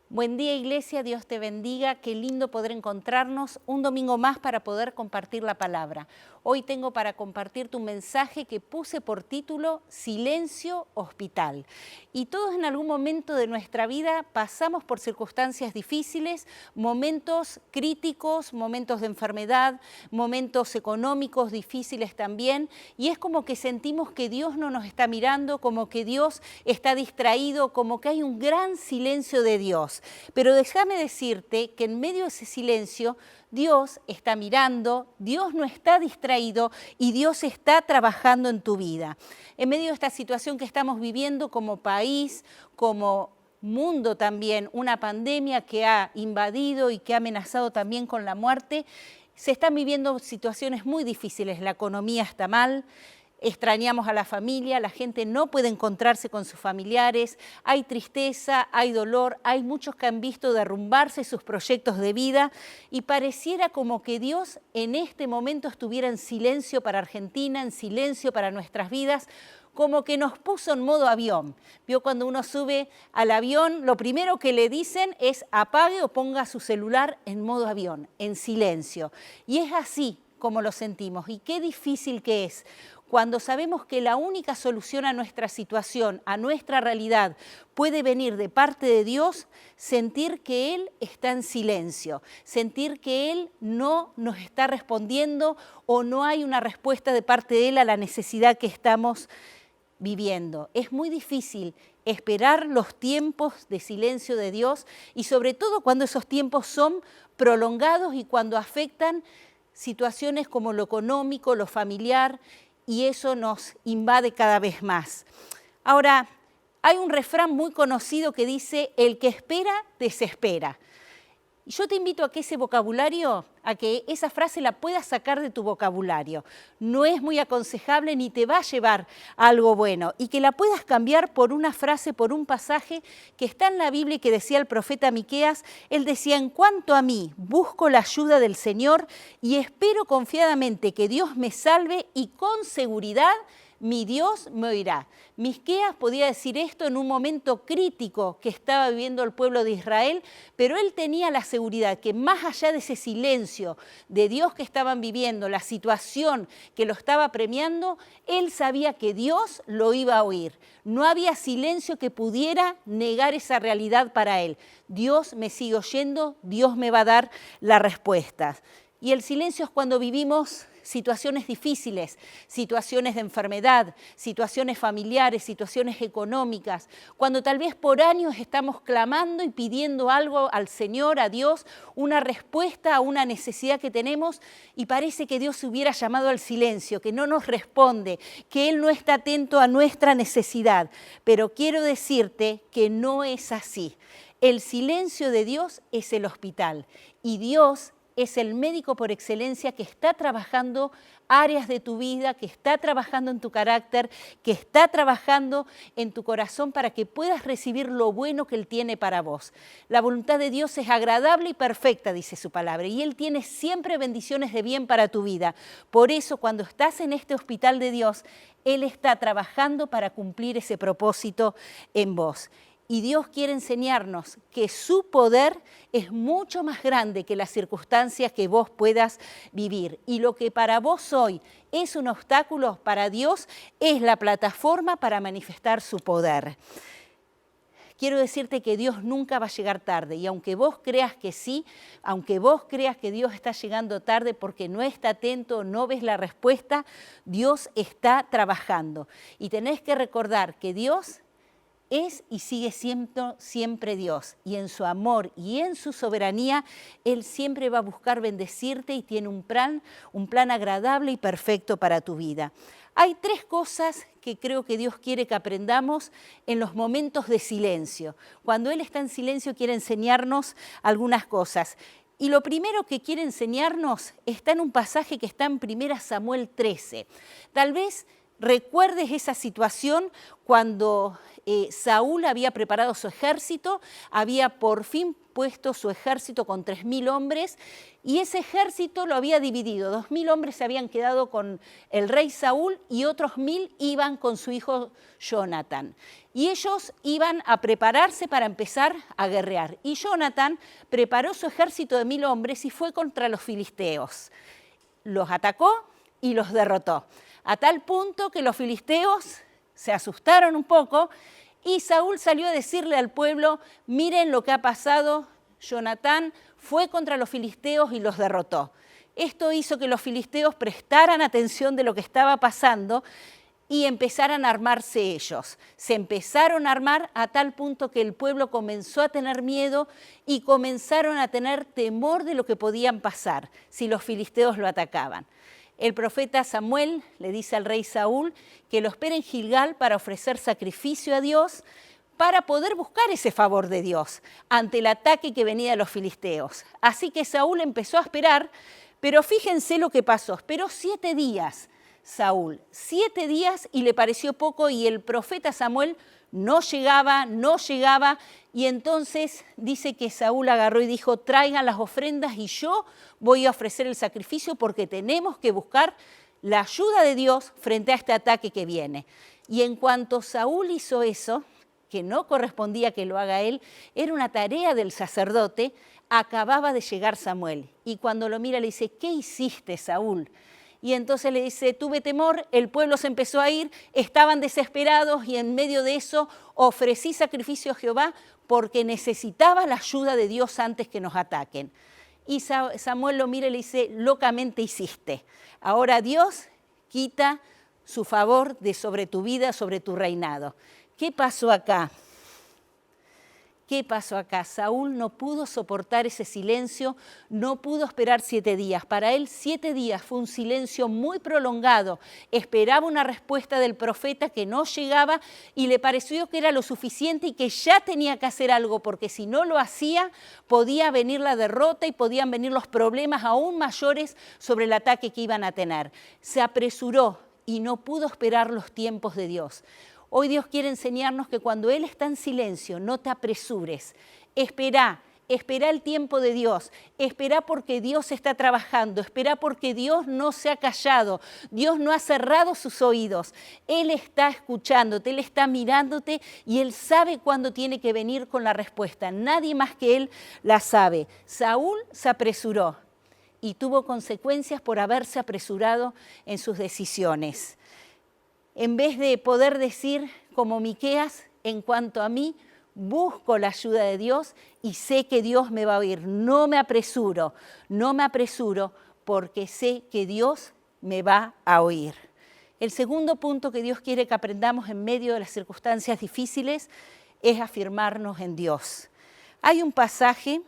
Buen día, Iglesia, Dios te bendiga. Qué lindo poder encontrarnos un domingo más para poder compartir la palabra. Hoy tengo para compartirte un mensaje que puse por título Silencio Hospital. Y todos en algún momento de nuestra vida pasamos por circunstancias difíciles, momentos críticos, momentos de enfermedad, momentos económicos difíciles también. Y es como que sentimos que Dios no nos está mirando, como que Dios está distraído, como que hay un gran silencio de Dios. Pero déjame decirte que en medio de ese silencio, Dios está mirando, Dios no está distraído y Dios está trabajando en tu vida. En medio de esta situación que estamos viviendo como país, como mundo también, una pandemia que ha invadido y que ha amenazado también con la muerte, se están viviendo situaciones muy difíciles. La economía está mal. Extrañamos a la familia, la gente no puede encontrarse con sus familiares, hay tristeza, hay dolor, hay muchos que han visto derrumbarse sus proyectos de vida y pareciera como que Dios en este momento estuviera en silencio para Argentina, en silencio para nuestras vidas, como que nos puso en modo avión. Vio cuando uno sube al avión, lo primero que le dicen es apague o ponga su celular en modo avión, en silencio. Y es así como lo sentimos y qué difícil que es. Cuando sabemos que la única solución a nuestra situación, a nuestra realidad, puede venir de parte de Dios, sentir que Él está en silencio, sentir que Él no nos está respondiendo o no hay una respuesta de parte de Él a la necesidad que estamos viviendo. Es muy difícil esperar los tiempos de silencio de Dios y sobre todo cuando esos tiempos son prolongados y cuando afectan situaciones como lo económico, lo familiar, y eso nos invade cada vez más. Ahora, hay un refrán muy conocido que dice, el que espera, desespera. Y yo te invito a que ese vocabulario, a que esa frase la puedas sacar de tu vocabulario. No es muy aconsejable ni te va a llevar a algo bueno. Y que la puedas cambiar por una frase, por un pasaje que está en la Biblia y que decía el profeta Miqueas. Él decía, en cuanto a mí, busco la ayuda del Señor y espero confiadamente que Dios me salve y con seguridad mi Dios me oirá. Miqueas podía decir esto en un momento crítico que estaba viviendo el pueblo de Israel, pero él tenía la seguridad que más allá de ese silencio de Dios que estaban viviendo, la situación que lo estaba premiando, él sabía que Dios lo iba a oír. No había silencio que pudiera negar esa realidad para él. Dios me sigue oyendo, Dios me va a dar la respuesta. Y el silencio es cuando vivimos situaciones difíciles, situaciones de enfermedad, situaciones familiares, situaciones económicas, cuando tal vez por años estamos clamando y pidiendo algo al Señor, a Dios, una respuesta a una necesidad que tenemos y parece que Dios se hubiera llamado al silencio, que no nos responde, que Él no está atento a nuestra necesidad. Pero quiero decirte que no es así. El silencio de Dios es el hospital y Dios es el médico por excelencia que está trabajando áreas de tu vida, que está trabajando en tu carácter, que está trabajando en tu corazón para que puedas recibir lo bueno que Él tiene para vos. La voluntad de Dios es agradable y perfecta, dice su palabra, y Él tiene siempre bendiciones de bien para tu vida. Por eso, cuando estás en este hospital de Dios, Él está trabajando para cumplir ese propósito en vos. Y Dios quiere enseñarnos que su poder es mucho más grande que las circunstancias que vos puedas vivir. Y lo que para vos hoy es un obstáculo, para Dios es la plataforma para manifestar su poder. Quiero decirte que Dios nunca va a llegar tarde y aunque vos creas que sí, aunque vos creas que Dios está llegando tarde porque no está atento, no ves la respuesta, Dios está trabajando. Y tenés que recordar que Dios es y sigue siendo siempre Dios, y en su amor y en su soberanía, Él siempre va a buscar bendecirte y tiene un plan agradable y perfecto para tu vida. Hay tres cosas que creo que Dios quiere que aprendamos en los momentos de silencio. Cuando Él está en silencio quiere enseñarnos algunas cosas. Y lo primero que quiere enseñarnos está en un pasaje que está en 1 Samuel 13. Tal vez recuerdes esa situación cuando Saúl había preparado su ejército, había por fin puesto su ejército con 3.000 hombres y ese ejército lo había dividido. 2.000 hombres se habían quedado con el rey Saúl y otros 1.000 iban con su hijo Jonatán. Y ellos iban a prepararse para empezar a guerrear. Y Jonatán preparó su ejército de 1.000 hombres y fue contra los filisteos. Los atacó y los derrotó. A tal punto que los filisteos se asustaron un poco y Saúl salió a decirle al pueblo, miren lo que ha pasado, Jonatán fue contra los filisteos y los derrotó. Esto hizo que los filisteos prestaran atención de lo que estaba pasando y empezaran a armarse ellos. Se empezaron a armar a tal punto que el pueblo comenzó a tener miedo y comenzaron a tener temor de lo que podían pasar si los filisteos lo atacaban. El profeta Samuel le dice al rey Saúl que lo espera en Gilgal para ofrecer sacrificio a Dios, para poder buscar ese favor de Dios ante el ataque que venía de los filisteos. Así que Saúl empezó a esperar, pero fíjense lo que pasó. Esperó 7 días Saúl, 7 días y le pareció poco y el profeta Samuel no llegaba, y entonces dice que Saúl agarró y dijo, traigan las ofrendas y yo voy a ofrecer el sacrificio porque tenemos que buscar la ayuda de Dios frente a este ataque que viene. Y en cuanto Saúl hizo eso, que no correspondía que lo haga él, era una tarea del sacerdote, acababa de llegar Samuel. Y cuando lo mira le dice, ¿qué hiciste, Saúl? Y entonces le dice, tuve temor, el pueblo se empezó a ir, estaban desesperados y en medio de eso ofrecí sacrificio a Jehová porque necesitaba la ayuda de Dios antes que nos ataquen. Y Samuel lo mira y le dice, locamente hiciste. Ahora Dios quita su favor de sobre tu vida, sobre tu reinado. ¿Qué pasó acá? ¿Qué pasó acá? Saúl no pudo soportar ese silencio, no pudo esperar 7 días. Para él 7 días fue un silencio muy prolongado. Esperaba una respuesta del profeta que no llegaba y le pareció que era lo suficiente y que ya tenía que hacer algo, porque si no lo hacía podía venir la derrota y podían venir los problemas aún mayores sobre el ataque que iban a tener. Se apresuró y no pudo esperar los tiempos de Dios. Hoy Dios quiere enseñarnos que cuando Él está en silencio, no te apresures, espera el tiempo de Dios, espera porque Dios está trabajando, espera porque Dios no se ha callado, Dios no ha cerrado sus oídos, Él está escuchándote, Él está mirándote y Él sabe cuándo tiene que venir con la respuesta, nadie más que Él la sabe. Saúl se apresuró y tuvo consecuencias por haberse apresurado en sus decisiones. En vez de poder decir, como Miqueas, en cuanto a mí, busco la ayuda de Dios y sé que Dios me va a oír. No me apresuro porque sé que Dios me va a oír. El segundo punto que Dios quiere que aprendamos en medio de las circunstancias difíciles es afirmarnos en Dios. Hay un pasaje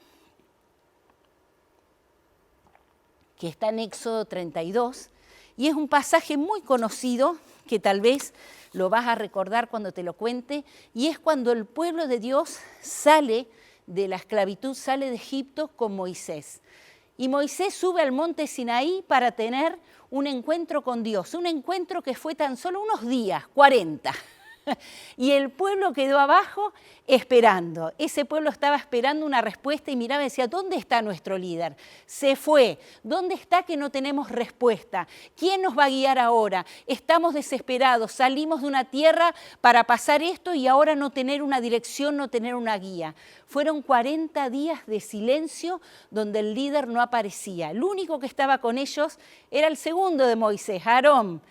que está en Éxodo 32 y es un pasaje muy conocido que tal vez lo vas a recordar cuando te lo cuente, y es cuando el pueblo de Dios sale de la esclavitud, sale de Egipto con Moisés. Y Moisés sube al monte Sinaí para tener un encuentro con Dios, un encuentro que fue tan solo unos días, 40. Y el pueblo quedó abajo esperando. Ese pueblo estaba esperando una respuesta y miraba y decía, ¿dónde está nuestro líder? Se fue. ¿Dónde está que no tenemos respuesta? ¿Quién nos va a guiar ahora? Estamos desesperados. Salimos de una tierra para pasar esto y ahora no tener una dirección, no tener una guía. Fueron 40 días de silencio donde el líder no aparecía. El único que estaba con ellos era el segundo de Moisés, Aarón.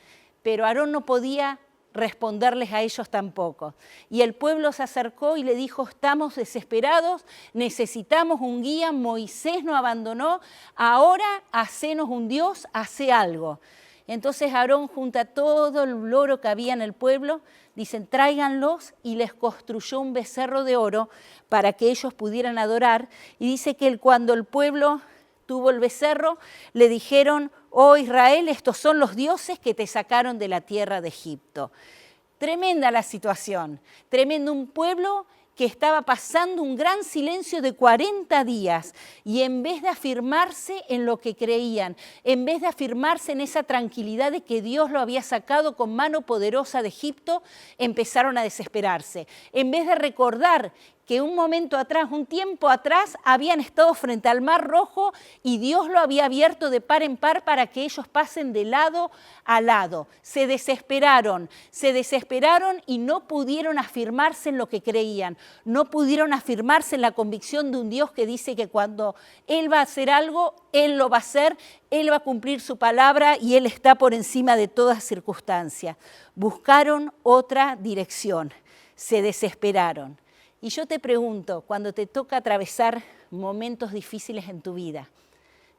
Pero Aarón no podía responderles a ellos tampoco. Y el pueblo se acercó y le dijo, estamos desesperados, necesitamos un guía, Moisés nos abandonó, ahora hacenos un Dios, hace algo. Entonces Aarón junta todo el oro que había en el pueblo, dicen, tráiganlos, y les construyó un becerro de oro para que ellos pudieran adorar. Y dice que cuando el pueblo tuvo el becerro, le dijeron, oh Israel, estos son los dioses que te sacaron de la tierra de Egipto. Tremenda la situación, tremendo, un pueblo que estaba pasando un gran silencio de 40 días y en vez de afirmarse en lo que creían, en vez de afirmarse en esa tranquilidad de que Dios lo había sacado con mano poderosa de Egipto, empezaron a desesperarse. En vez de recordar que un momento atrás, un tiempo atrás, habían estado frente al Mar Rojo y Dios lo había abierto de par en par para que ellos pasen de lado a lado. Se desesperaron y no pudieron afirmarse en lo que creían, no pudieron afirmarse en la convicción de un Dios que dice que cuando Él va a hacer algo, Él lo va a hacer, Él va a cumplir su palabra y Él está por encima de toda circunstancia. Buscaron otra dirección, se desesperaron. Y yo te pregunto, cuando te toca atravesar momentos difíciles en tu vida,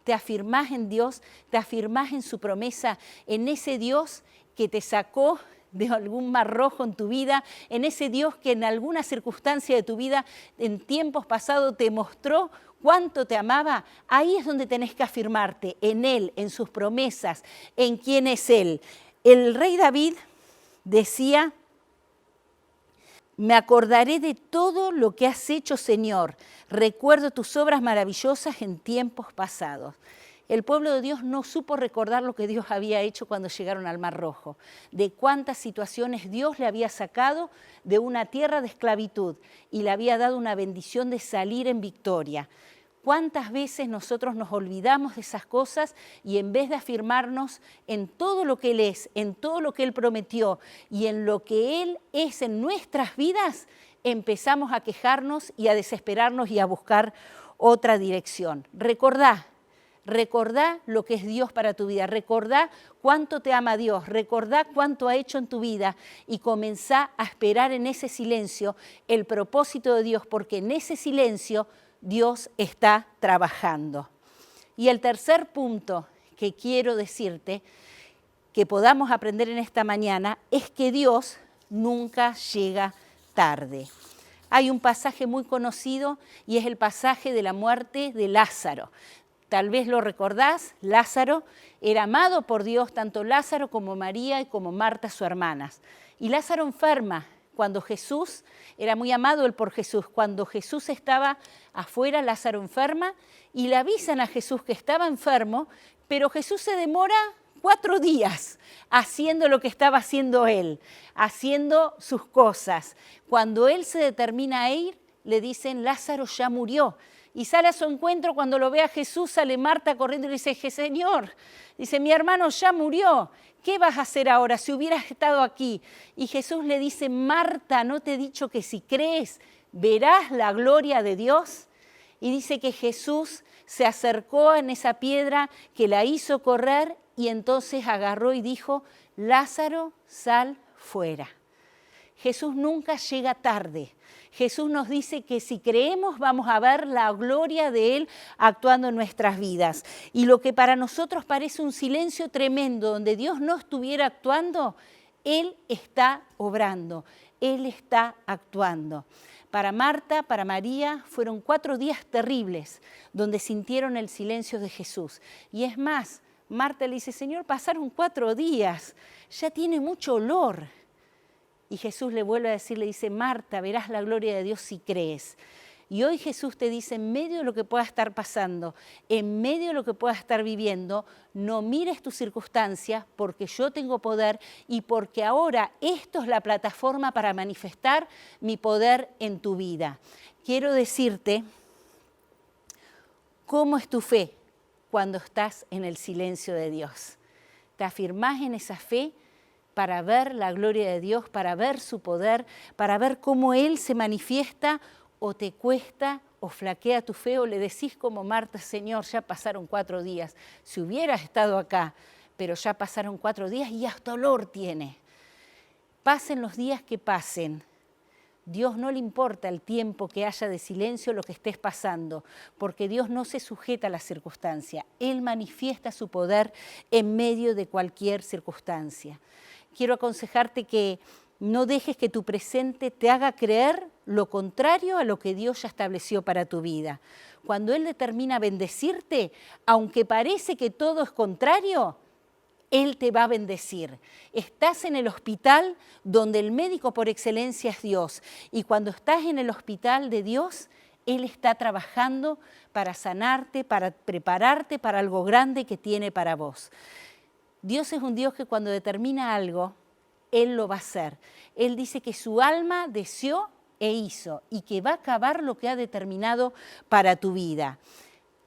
¿te afirmás en Dios? ¿Te afirmás en su promesa? ¿En ese Dios que te sacó de algún mar rojo en tu vida? ¿En ese Dios que en alguna circunstancia de tu vida en tiempos pasados te mostró cuánto te amaba? Ahí es donde tenés que afirmarte, en Él, en sus promesas, en quién es Él. El rey David decía: me acordaré de todo lo que has hecho, Señor. Recuerdo tus obras maravillosas en tiempos pasados. El pueblo de Dios no supo recordar lo que Dios había hecho cuando llegaron al Mar Rojo, de cuántas situaciones Dios le había sacado de una tierra de esclavitud y le había dado una bendición de salir en victoria. ¿Cuántas veces nosotros nos olvidamos de esas cosas y en vez de afirmarnos en todo lo que Él es, en todo lo que Él prometió y en lo que Él es en nuestras vidas, empezamos a quejarnos y a desesperarnos y a buscar otra dirección? Recordá lo que es Dios para tu vida, recordá cuánto te ama Dios, recordá cuánto ha hecho en tu vida y comenzá a esperar en ese silencio el propósito de Dios, porque en ese silencio Dios está trabajando. Y el tercer punto que quiero decirte, que podamos aprender en esta mañana, es que Dios nunca llega tarde. Hay un pasaje muy conocido y es el pasaje de la muerte de Lázaro. Tal vez lo recordás, Lázaro era amado por Dios, tanto Lázaro como María y como Marta, sus hermanas. Y Lázaro enferma. Cuando Jesús, era muy amado él por Jesús, cuando Jesús estaba afuera, Lázaro enferma, y le avisan a Jesús que estaba enfermo, pero Jesús se demora 4 días haciendo lo que estaba haciendo él, haciendo sus cosas. Cuando él se determina a ir, le dicen: Lázaro ya murió. Y sale a su encuentro, cuando lo ve a Jesús, sale Marta corriendo y le dice: Señor, dice, mi hermano ya murió. ¿Qué vas a hacer ahora si hubieras estado aquí? Y Jesús le dice: Marta, ¿no te he dicho que si crees verás la gloria de Dios? Y dice que Jesús se acercó en esa piedra que la hizo correr y entonces agarró y dijo: Lázaro, sal fuera. Jesús nunca llega tarde. Jesús nos dice que si creemos vamos a ver la gloria de Él actuando en nuestras vidas. Y lo que para nosotros parece un silencio tremendo, donde Dios no estuviera actuando, Él está obrando, Él está actuando. Para Marta, para María, fueron 4 días terribles, donde sintieron el silencio de Jesús. Y es más, Marta le dice: Señor, pasaron 4 días, ya tiene mucho olor. Y Jesús le vuelve a decir, le dice: Marta, verás la gloria de Dios si crees. Y hoy Jesús te dice, en medio de lo que pueda estar pasando, en medio de lo que puedas estar viviendo, no mires tus circunstancias, porque yo tengo poder y porque ahora esto es la plataforma para manifestar mi poder en tu vida. Quiero decirte, ¿cómo es tu fe cuando estás en el silencio de Dios? ¿Te afirmás en esa fe para ver la gloria de Dios, para ver su poder, para ver cómo Él se manifiesta, o te cuesta o flaquea tu fe, o le decís como Marta: Señor, ya pasaron 4 días, si hubieras estado acá, pero ya pasaron 4 días y hasta olor tiene? Pasen los días que pasen, Dios no le importa el tiempo que haya de silencio, lo que estés pasando, porque Dios no se sujeta a la circunstancia. Él manifiesta su poder en medio de cualquier circunstancia. Quiero aconsejarte que no dejes que tu presente te haga creer lo contrario a lo que Dios ya estableció para tu vida. Cuando Él determina bendecirte, aunque parece que todo es contrario, Él te va a bendecir. Estás en el hospital donde el médico por excelencia es Dios. Y cuando estás en el hospital de Dios, Él está trabajando para sanarte, para prepararte para algo grande que tiene para vos. Dios es un Dios que cuando determina algo, Él lo va a hacer. Él dice que su alma deseó e hizo y que va a acabar lo que ha determinado para tu vida.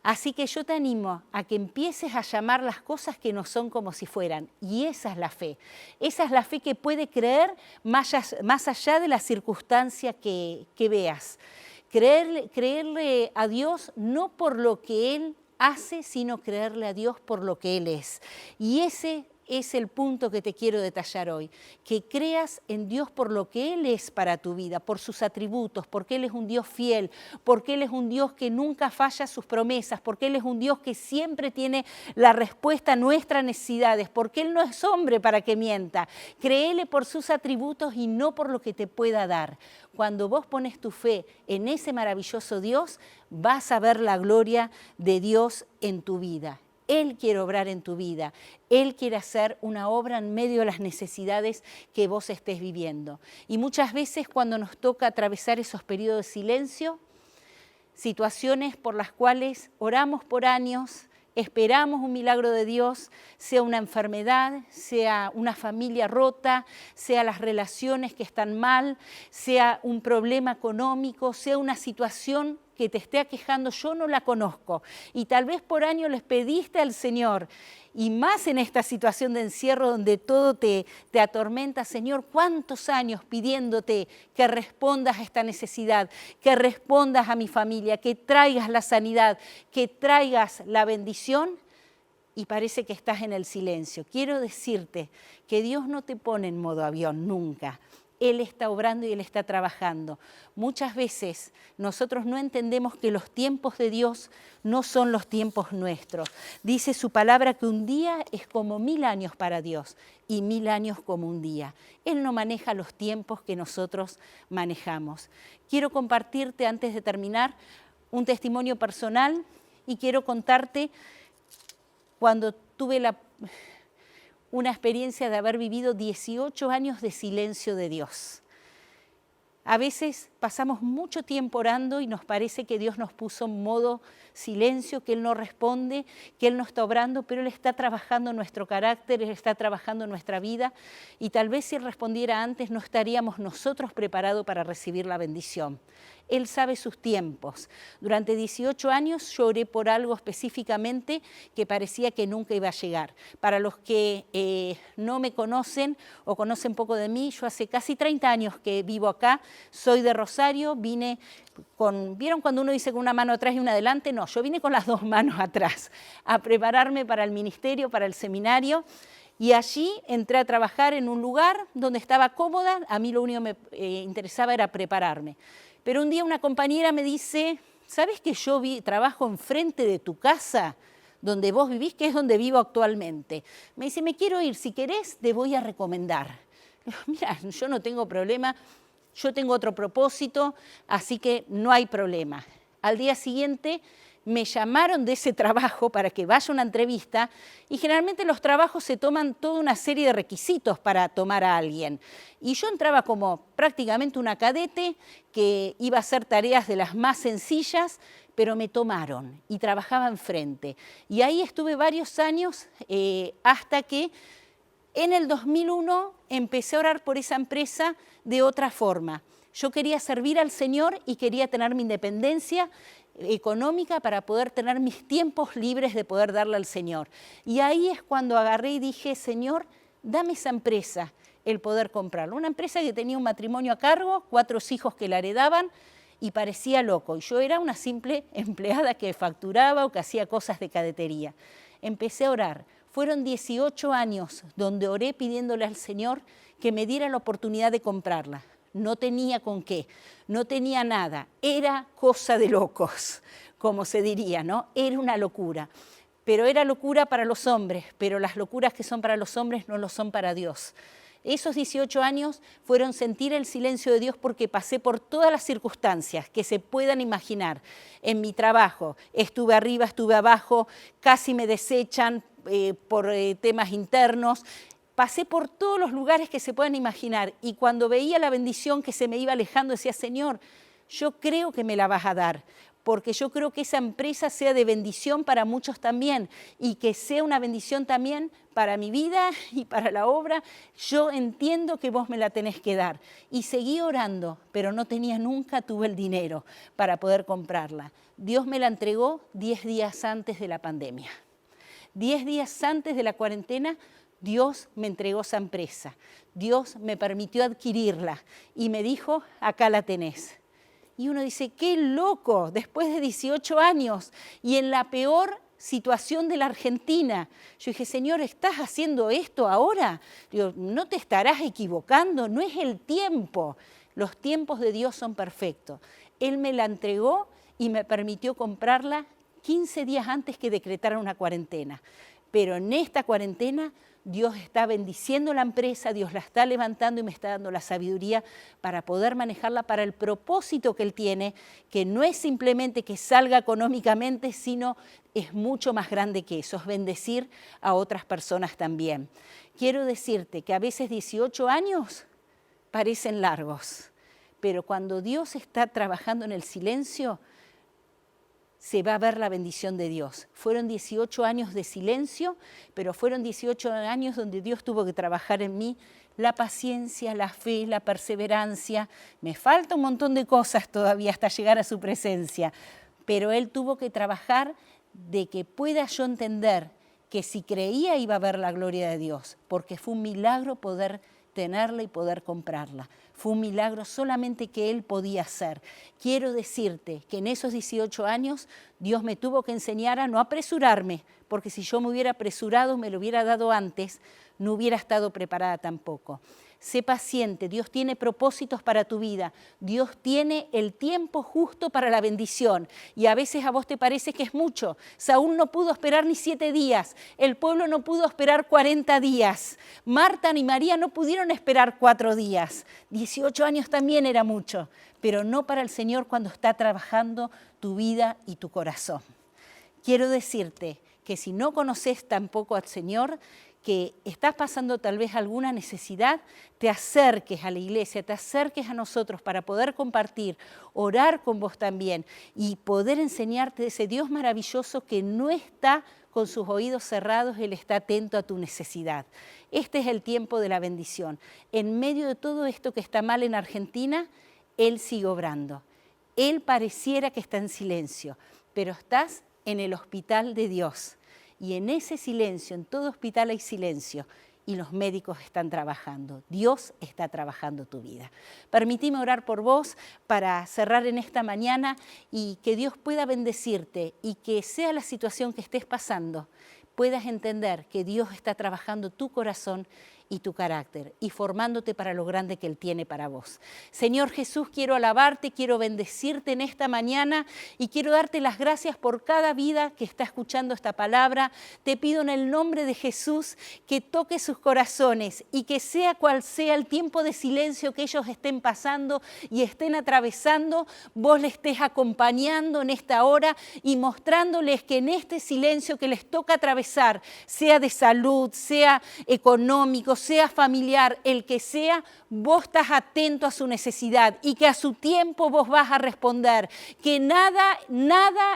Así que yo te animo a que empieces a llamar las cosas que no son como si fueran. Y esa es la fe. Esa es la fe que puede creer más allá de la circunstancia que veas. Creerle a Dios no por lo que Él hace, sino creerle a Dios por lo que Él es. Y ese es el punto que te quiero detallar hoy, que creas en Dios por lo que Él es para tu vida, por sus atributos, porque Él es un Dios fiel, porque Él es un Dios que nunca falla sus promesas, porque Él es un Dios que siempre tiene la respuesta a nuestras necesidades, porque Él no es hombre para que mienta. Créele por sus atributos y no por lo que te pueda dar. Cuando vos pones tu fe en ese maravilloso Dios, vas a ver la gloria de Dios en tu vida. Él quiere obrar en tu vida, Él quiere hacer una obra en medio de las necesidades que vos estés viviendo. Y muchas veces cuando nos toca atravesar esos periodos de silencio, situaciones por las cuales oramos por años, esperamos un milagro de Dios, sea una enfermedad, sea una familia rota, sea las relaciones que están mal, sea un problema económico, sea una situación que te esté aquejando, yo no la conozco. Y tal vez por año les pediste al Señor, y más en esta situación de encierro donde todo te atormenta, Señor, ¿cuántos años pidiéndote que respondas a esta necesidad, que respondas a mi familia, que traigas la sanidad, que traigas la bendición? Y parece que estás en el silencio. Quiero decirte que Dios no te pone en modo avión, nunca. Él está obrando y Él está trabajando. Muchas veces nosotros no entendemos que los tiempos de Dios no son los tiempos nuestros. Dice su palabra que un día es como 1000 años para Dios y 1000 años como un día. Él no maneja los tiempos que nosotros manejamos. Quiero compartirte, antes de terminar, un testimonio personal y quiero contarte cuando tuve una experiencia de haber vivido 18 años de silencio de Dios. A veces pasamos mucho tiempo orando y nos parece que Dios nos puso en modo silencio, que Él no responde, que Él no está obrando, pero Él está trabajando en nuestro carácter, Él está trabajando en nuestra vida y tal vez si Él respondiera antes no estaríamos nosotros preparados para recibir la bendición. Él sabe sus tiempos. Durante 18 años yo oré por algo específicamente que parecía que nunca iba a llegar. Para los que no me conocen o conocen poco de mí, yo hace casi 30 años que vivo acá, soy de Rosario, vine con, ¿vieron cuando uno dice con una mano atrás y una adelante? No, yo vine con las dos manos atrás a prepararme para el ministerio, para el seminario. Y allí entré a trabajar en un lugar donde estaba cómoda, a mí lo único que me interesaba era prepararme. Pero un día una compañera me dice, ¿sabes que yo trabajo enfrente de tu casa, donde vos vivís, que es donde vivo actualmente? Me dice, me quiero ir, si querés te voy a recomendar. Le digo, mira, yo no tengo problema, yo tengo otro propósito, así que no hay problema. Al día siguiente me llamaron de ese trabajo para que vaya a una entrevista y generalmente los trabajos se toman toda una serie de requisitos para tomar a alguien. Y yo entraba como prácticamente una cadete que iba a hacer tareas de las más sencillas, pero me tomaron y trabajaba enfrente. Y ahí estuve varios años hasta que en el 2001 empecé a orar por esa empresa de otra forma. Yo quería servir al Señor y quería tener mi independencia económica para poder tener mis tiempos libres de poder darle al Señor. Y ahí es cuando agarré y dije, Señor, dame esa empresa, el poder comprarla. Una empresa que tenía un matrimonio a cargo, 4 hijos que la heredaban y parecía loco. Y yo era una simple empleada que facturaba o que hacía cosas de cadetería. Empecé a orar. Fueron 18 años donde oré pidiéndole al Señor que me diera la oportunidad de comprarla. No tenía con qué, no tenía nada, era cosa de locos, como se diría, ¿no? Era una locura, pero era locura para los hombres, pero las locuras que son para los hombres no lo son para Dios. Esos 18 años fueron sentir el silencio de Dios porque pasé por todas las circunstancias que se puedan imaginar. En mi trabajo, estuve arriba, estuve abajo, casi me desechan, por temas internos. Pasé por todos los lugares que se puedan imaginar y cuando veía la bendición que se me iba alejando, decía, Señor, yo creo que me la vas a dar, porque yo creo que esa empresa sea de bendición para muchos también y que sea una bendición también para mi vida y para la obra. Yo entiendo que vos me la tenés que dar. Y seguí orando, pero nunca tuve el dinero para poder comprarla. Dios me la entregó 10 días antes de la pandemia. 10 días antes de la cuarentena, Dios me entregó esa empresa. Dios me permitió adquirirla y me dijo, acá la tenés. Y uno dice, qué loco, después de 18 años y en la peor situación de la Argentina. Yo dije, Señor, ¿estás haciendo esto ahora? Digo, no te estarás equivocando, no es el tiempo. Los tiempos de Dios son perfectos. Él me la entregó y me permitió comprarla 15 días antes que decretaran una cuarentena. Pero en esta cuarentena Dios está bendiciendo la empresa, Dios la está levantando y me está dando la sabiduría para poder manejarla para el propósito que Él tiene, que no es simplemente que salga económicamente, sino es mucho más grande que eso, es bendecir a otras personas también. Quiero decirte que a veces 18 años parecen largos, pero cuando Dios está trabajando en el silencio, se va a ver la bendición de Dios. Fueron 18 años de silencio, pero fueron 18 años donde Dios tuvo que trabajar en mí la paciencia, la fe, la perseverancia. Me falta un montón de cosas todavía hasta llegar a su presencia, pero Él tuvo que trabajar de que pueda yo entender que si creía iba a ver la gloria de Dios, porque fue un milagro poder tenerla y poder comprarla. Fue un milagro solamente que Él podía hacer. Quiero decirte que en esos 18 años Dios me tuvo que enseñar a no apresurarme, porque si yo me hubiera apresurado, me lo hubiera dado antes, no hubiera estado preparada tampoco. Sé paciente, Dios tiene propósitos para tu vida, Dios tiene el tiempo justo para la bendición y a veces a vos te parece que es mucho. Saúl no pudo esperar ni 7 días, el pueblo no pudo esperar 40 días, Marta ni María no pudieron esperar 4 días, 18 años también era mucho, pero no para el Señor cuando está trabajando tu vida y tu corazón. Quiero decirte que si no conoces tampoco al Señor, que estás pasando tal vez alguna necesidad, te acerques a la iglesia, te acerques a nosotros para poder compartir, orar con vos también y poder enseñarte de ese Dios maravilloso que no está con sus oídos cerrados, Él está atento a tu necesidad. Este es el tiempo de la bendición. En medio de todo esto que está mal en Argentina, Él sigue obrando. Él pareciera que está en silencio, pero estás en el hospital de Dios. Y en ese silencio, en todo hospital hay silencio y los médicos están trabajando. Dios está trabajando tu vida. Permitime orar por vos para cerrar en esta mañana y que Dios pueda bendecirte y que sea la situación que estés pasando, puedas entender que Dios está trabajando tu corazón y tu carácter y formándote para lo grande que Él tiene para vos. Señor Jesús, quiero alabarte, quiero bendecirte en esta mañana y quiero darte las gracias por cada vida que está escuchando esta palabra. Te pido en el nombre de Jesús que toque sus corazones y que sea cual sea el tiempo de silencio que ellos estén pasando y estén atravesando, vos les estés acompañando en esta hora y mostrándoles que en este silencio que les toca atravesar, sea de salud, sea económico, sea familiar, el que sea, vos estás atento a su necesidad y que a su tiempo vos vas a responder, que nada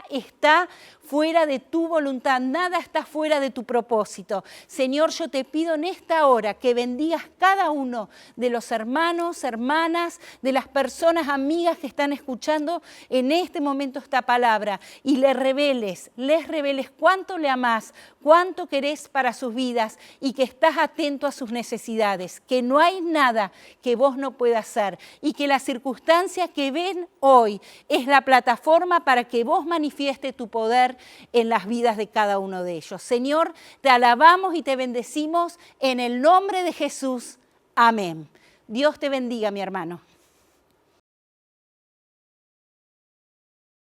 está fuera de tu voluntad, nada está fuera de tu propósito. Señor, yo te pido en esta hora que bendigas cada uno de los hermanos, hermanas, de las personas amigas que están escuchando en este momento esta palabra y les reveles cuánto le amás, cuánto querés para sus vidas y que estás atento a sus necesidades, que no hay nada que vos no puedas hacer y que la circunstancia que ven hoy es la plataforma para que vos manifiestes tu poder en las vidas de cada uno de ellos. Señor, te alabamos y te bendecimos en el nombre de Jesús. Amén. Dios te bendiga, mi hermano.